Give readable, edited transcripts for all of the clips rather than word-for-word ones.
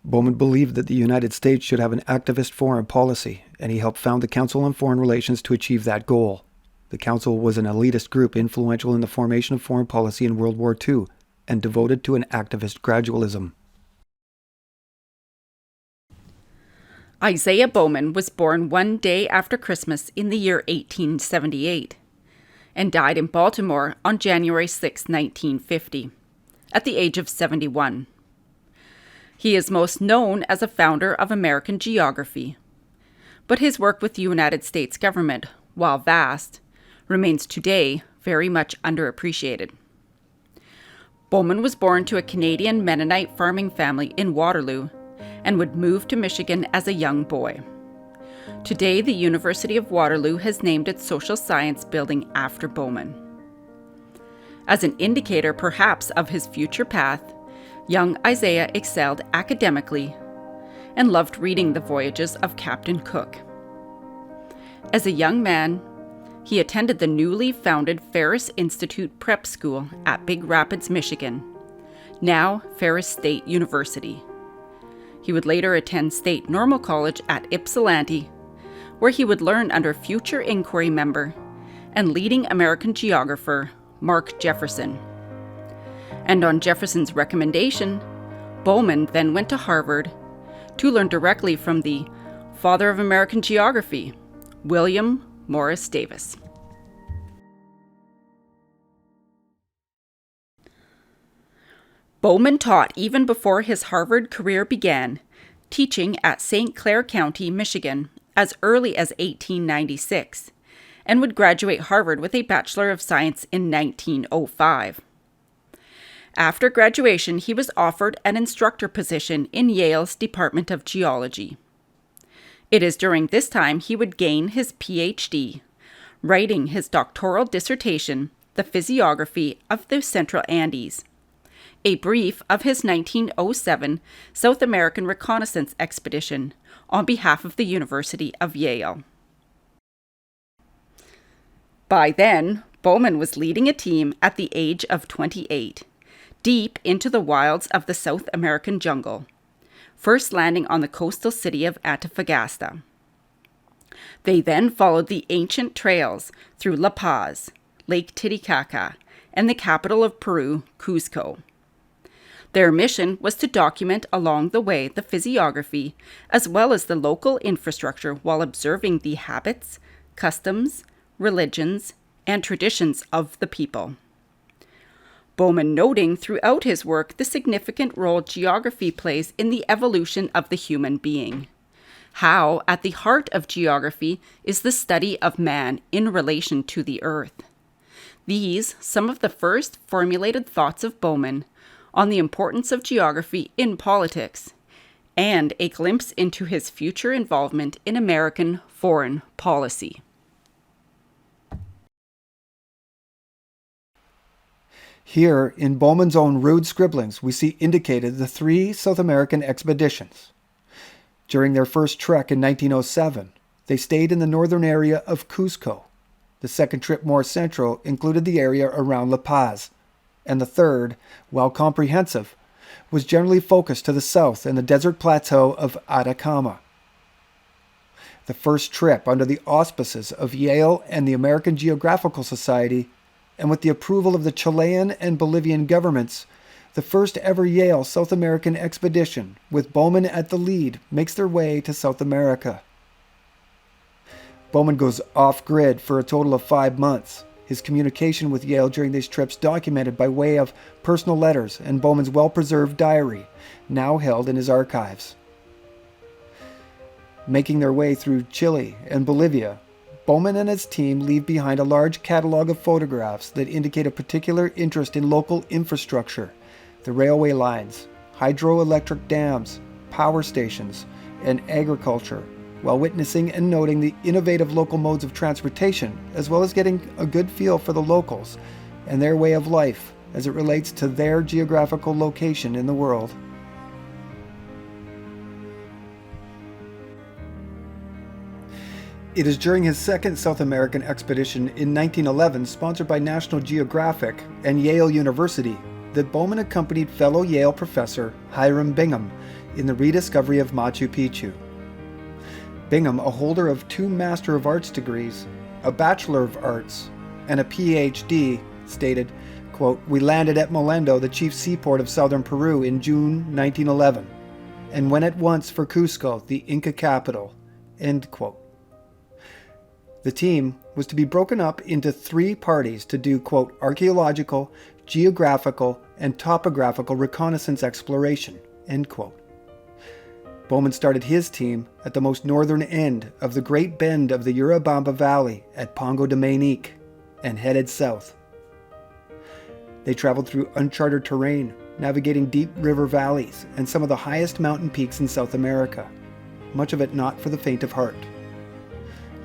Bowman believed that the United States should have an activist foreign policy, and he helped found the Council on Foreign Relations to achieve that goal. The Council was an elitist group influential in the formation of foreign policy in World War II, and devoted to an activist gradualism. Isaiah Bowman was born one day after Christmas in the year 1878 and died in Baltimore on January 6, 1950, at the age of 71. He is most known as a founder of American geography, but his work with the United States government, while vast, remains today very much underappreciated. Bowman was born to a Canadian Mennonite farming family in Waterloo and would move to Michigan as a young boy. Today, the University of Waterloo has named its social science building after Bowman. As an indicator perhaps of his future path, young Isaiah excelled academically and loved reading the voyages of Captain Cook. As a young man, he attended the newly founded Ferris Institute Prep School at Big Rapids, Michigan, now Ferris State University. He would later attend State Normal College at Ypsilanti, where he would learn under future inquiry member and leading American geographer Mark Jefferson. And on Jefferson's recommendation, Bowman then went to Harvard to learn directly from the father of American geography, William Morris Davis. Bowman taught even before his Harvard career began, teaching at St. Clair County, Michigan, as early as 1896, and would graduate Harvard with a Bachelor of Science in 1905. After graduation, he was offered an instructor position in Yale's Department of Geology. It is during this time he would gain his Ph.D., writing his doctoral dissertation, The Physiography of the Central Andes, a brief of his 1907 South American reconnaissance expedition on behalf of the University of Yale. By then, Bowman was leading a team at the age of 28, deep into the wilds of the South American jungle, first landing on the coastal city of Antofagasta. They then followed the ancient trails through La Paz, Lake Titicaca, and the capital of Peru, Cuzco. Their mission was to document along the way the physiography as well as the local infrastructure while observing the habits, customs, religions, and traditions of the people. Bowman noting throughout his work the significant role geography plays in the evolution of the human being. How, at the heart of geography, is the study of man in relation to the earth. These, some of the first formulated thoughts of Bowman on the importance of geography in politics, and a glimpse into his future involvement in American foreign policy. Here, in Bowman's own rude scribblings, we see indicated the 3 South American expeditions. During their first trek in 1907, they stayed in the northern area of Cuzco. The second trip, more central, included the area around La Paz, and the third, while comprehensive, was generally focused to the south in the desert plateau of Atacama. The first trip, under the auspices of Yale and the American Geographical Society, and with the approval of the Chilean and Bolivian governments, the first ever Yale South American expedition, with Bowman at the lead, makes their way to South America. Bowman goes off-grid for a total of 5 months. His communication with Yale during these trips documented by way of personal letters and Bowman's well-preserved diary, now held in his archives. Making their way through Chile and Bolivia, Bowman and his team leave behind a large catalog of photographs that indicate a particular interest in local infrastructure, the railway lines, hydroelectric dams, power stations, and agriculture, while witnessing and noting the innovative local modes of transportation, as well as getting a good feel for the locals and their way of life as it relates to their geographical location in the world. It is during his second South American expedition in 1911, sponsored by National Geographic and Yale University, that Bowman accompanied fellow Yale professor Hiram Bingham in the rediscovery of Machu Picchu. Bingham, a holder of 2 Master of Arts degrees, a Bachelor of Arts, and a PhD, stated, quote, "We landed at Molendo, the chief seaport of southern Peru, in June 1911, and went at once for Cusco, the Inca capital," end quote. The team was to be broken up into 3 parties to do, quote, "archaeological, geographical, and topographical reconnaissance exploration," end quote. Bowman started his team at the most northern end of the Great Bend of the Urubamba Valley at Pongo de Mainique and headed south. They traveled through uncharted terrain, navigating deep river valleys and some of the highest mountain peaks in South America, much of it not for the faint of heart.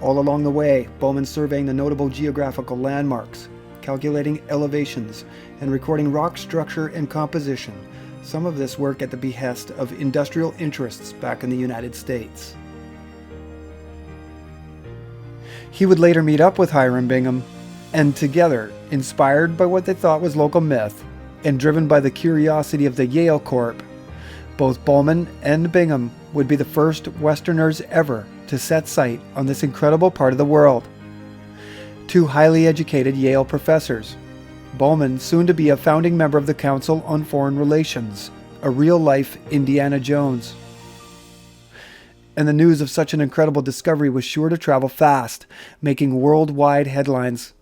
All along the way, Bowman surveying the notable geographical landmarks, calculating elevations, and recording rock structure and composition, some of this work at the behest of industrial interests back in the United States. He would later meet up with Hiram Bingham, and together, inspired by what they thought was local myth, and driven by the curiosity of the Yale Corp, both Bowman and Bingham would be the first Westerners ever to set sight on this incredible part of the world. 2 highly educated Yale professors, Bowman soon to be a founding member of the Council on Foreign Relations, a real-life Indiana Jones. And the news of such an incredible discovery was sure to travel fast, making worldwide headlines.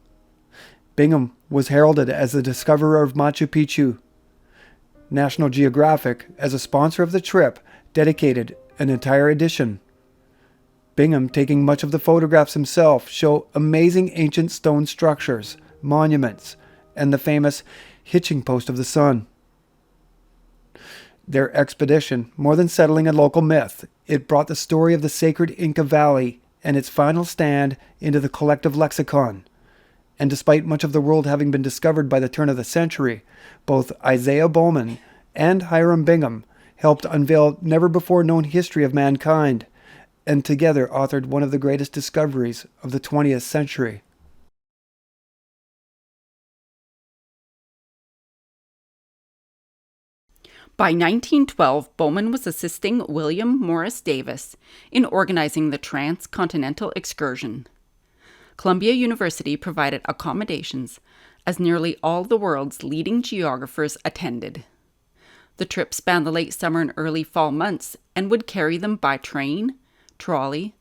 Bingham was heralded as the discoverer of Machu Picchu. National Geographic, as a sponsor of the trip, dedicated an entire edition. Bingham, taking much of the photographs himself, show amazing ancient stone structures, monuments, and the famous hitching post of the sun. Their expedition, more than settling a local myth, it brought the story of the sacred Inca Valley and its final stand into the collective lexicon. And despite much of the world having been discovered by the turn of the century, both Isaiah Bowman and Hiram Bingham helped unveil never-before-known history of mankind, and together authored one of the greatest discoveries of the 20th century. By 1912, Bowman was assisting William Morris Davis in organizing the transcontinental excursion. Columbia University provided accommodations as nearly all the world's leading geographers attended. The trip spanned the late summer and early fall months and would carry them by train, trolley,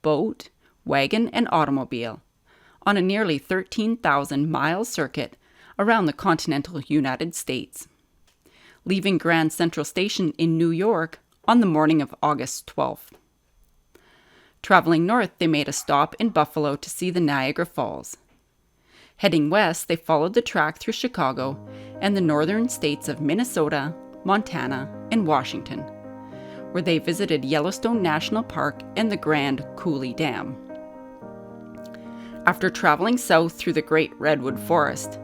boat, wagon, and automobile on a nearly 13,000-mile circuit around the continental United States, leaving Grand Central Station in New York on the morning of August 12th. Traveling north, they made a stop in Buffalo to see the Niagara Falls. Heading west, they followed the track through Chicago and the northern states of Minnesota, Montana, and Washington, where they visited Yellowstone National Park and the Grand Coulee Dam. After traveling south through the Great Redwood Forest,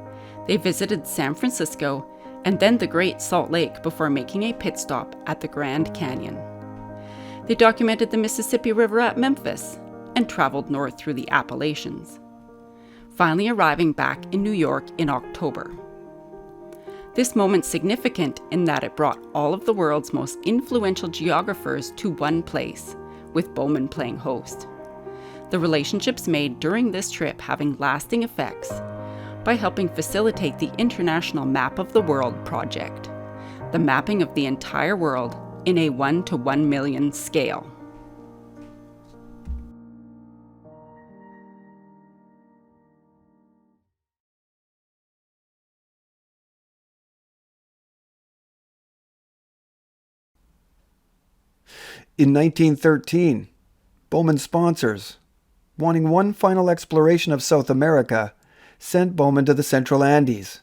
they visited San Francisco and then the Great Salt Lake before making a pit stop at the Grand Canyon. They documented the Mississippi River at Memphis and traveled north through the Appalachians, finally arriving back in New York in October. This moment's significant in that it brought all of the world's most influential geographers to one place, with Bowman playing host. The relationships made during this trip having lasting effects by helping facilitate the International Map of the World project, the mapping of the entire world in a 1 to 1 million scale. In 1913, Bowman's sponsors, wanting one final exploration of South America, sent Bowman to the Central Andes,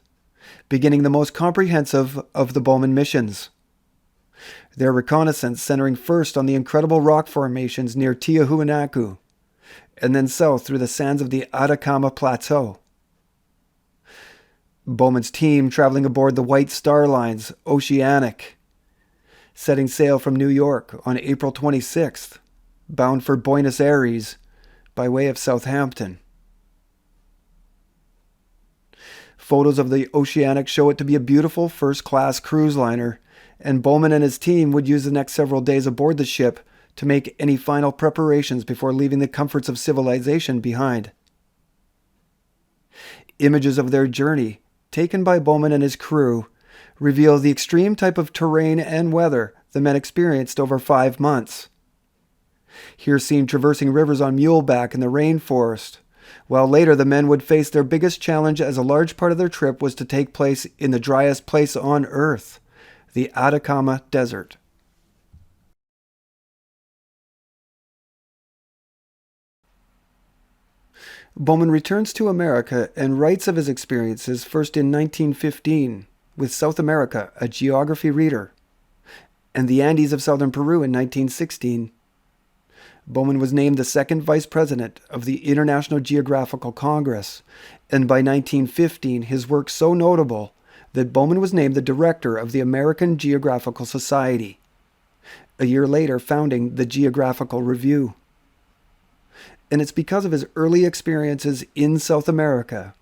beginning the most comprehensive of the Bowman missions. Their reconnaissance centering first on the incredible rock formations near Tiahuanacu, and then south through the sands of the Atacama Plateau. Bowman's team traveling aboard the White Star Line's Oceanic, setting sail from New York on April 26th, bound for Buenos Aires by way of Southampton. Photos of the Oceanic show it to be a beautiful first-class cruise liner, and Bowman and his team would use the next several days aboard the ship to make any final preparations before leaving the comforts of civilization behind. Images of their journey, taken by Bowman and his crew, reveal the extreme type of terrain and weather the men experienced over 5 months. Here seen traversing rivers on muleback in the rainforest, while later the men would face their biggest challenge, as a large part of their trip was to take place in the driest place on Earth, the Atacama Desert. Bowman returns to America and writes of his experiences first in 1915 with South America, a Geography Reader, and the Andes of southern Peru in 1916. Bowman was named the second vice president of the International Geographical Congress, and by 1915 his work so notable that Bowman was named the director of the American Geographical Society, a year later founding the Geographical Review. And it's because of his early experiences in South America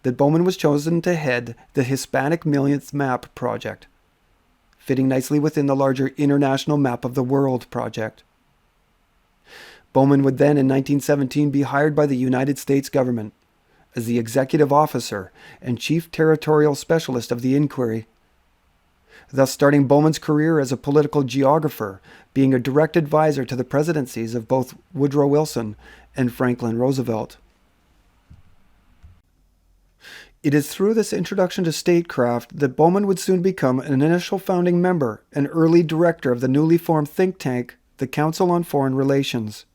that Bowman was chosen to head the Hispanic Millionth Map Project, fitting nicely within the larger International Map of the World project. Bowman would then in 1917 be hired by the United States government as the executive officer and chief territorial specialist of the inquiry, thus starting Bowman's career as a political geographer, being a direct advisor to the presidencies of both Woodrow Wilson and Franklin Roosevelt. It is through this introduction to statecraft that Bowman would soon become an initial founding member and early director of the newly formed think tank, the Council on Foreign Relations.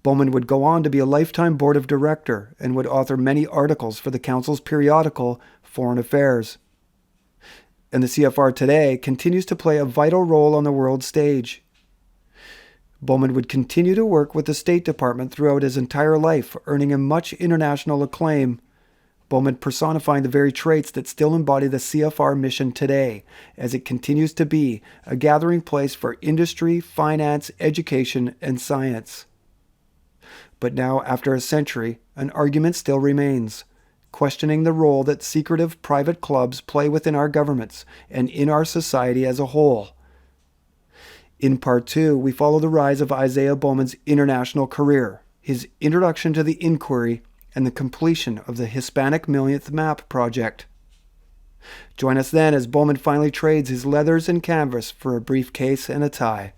Bowman would go on to be a lifetime board of director and would author many articles for the Council's periodical Foreign Affairs. And the CFR today continues to play a vital role on the world stage. Bowman would continue to work with the State Department throughout his entire life, earning him much international acclaim, Bowman personifying the very traits that still embody the CFR mission today, as it continues to be a gathering place for industry, finance, education, and science. But now, after a century, an argument still remains, questioning the role that secretive private clubs play within our governments and in our society as a whole. In Part 2, we follow the rise of Isaiah Bowman's international career, his introduction to the inquiry, and the completion of the Hispanic Millionth Map Project. Join us then as Bowman finally trades his leathers and canvas for a briefcase and a tie.